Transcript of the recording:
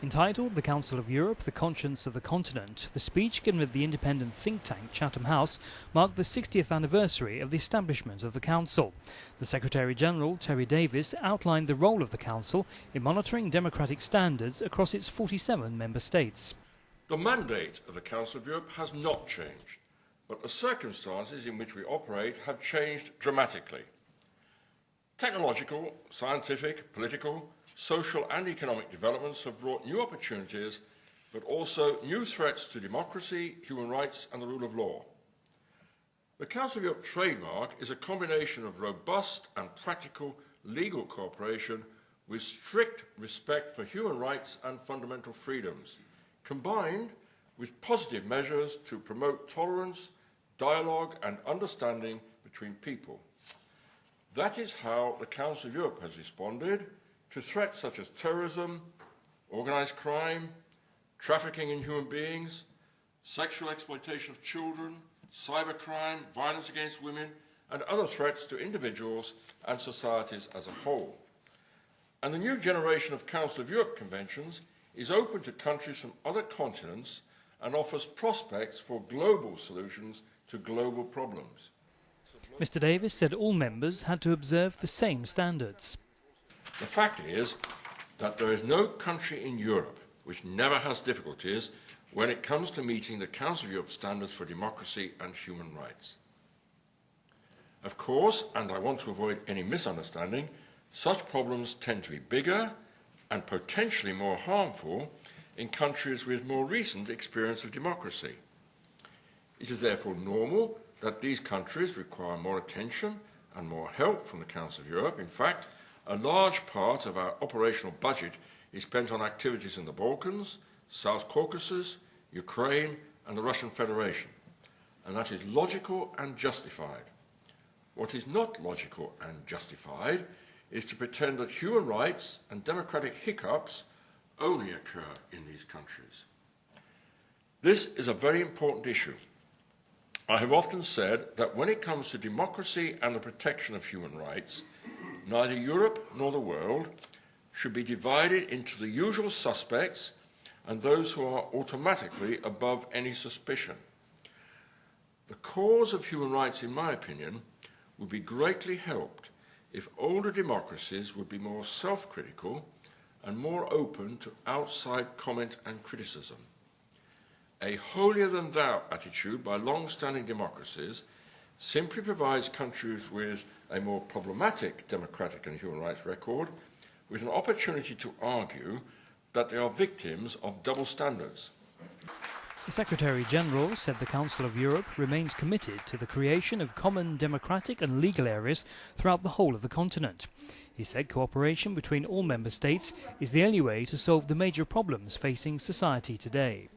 Entitled "The Council of Europe, the Conscience of the Continent," the speech given at the independent think tank Chatham House marked the 60th anniversary of the establishment of the Council. The Secretary-General, Terry Davis, outlined the role of the Council in monitoring democratic standards across its 47 member states. The mandate of the Council of Europe has not changed, but the circumstances in which we operate have changed dramatically. Technological, scientific, political, social and economic developments have brought new opportunities, but also new threats to democracy, human rights and the rule of law. The Council of Europe trademark is a combination of robust and practical legal cooperation with strict respect for human rights and fundamental freedoms, combined with positive measures to promote tolerance, dialogue and understanding between people. That is how the Council of Europe has responded to threats such as terrorism, organised crime, trafficking in human beings, sexual exploitation of children, cybercrime, violence against women, and other threats to individuals and societies as a whole. And the new generation of Council of Europe conventions is open to countries from other continents and offers prospects for global solutions to global problems. Mr. Davis said all members had to observe the same standards. The fact is that there is no country in Europe which never has difficulties when it comes to meeting the Council of Europe standards for democracy and human rights. Of course, and I want to avoid any misunderstanding, such problems tend to be bigger and potentially more harmful in countries with more recent experience of democracy. It is therefore normal that these countries require more attention and more help from the Council of Europe. In fact, a large part of our operational budget is spent on activities in the Balkans, South Caucasus, Ukraine and the Russian Federation, and that is logical and justified. What is not logical and justified is to pretend that human rights and democratic hiccups only occur in these countries. This is a very important issue. I have often said that when it comes to democracy and the protection of human rights, neither Europe nor the world should be divided into the usual suspects and those who are automatically above any suspicion. The cause of human rights, in my opinion, would be greatly helped if older democracies would be more self-critical and more open to outside comment and criticism. A holier-than-thou attitude by long-standing democracies simply provides countries with a more problematic democratic and human rights record with an opportunity to argue that they are victims of double standards. The Secretary-General said the Council of Europe remains committed to the creation of common democratic and legal areas throughout the whole of the continent. He said cooperation between all member states is the only way to solve the major problems facing society today.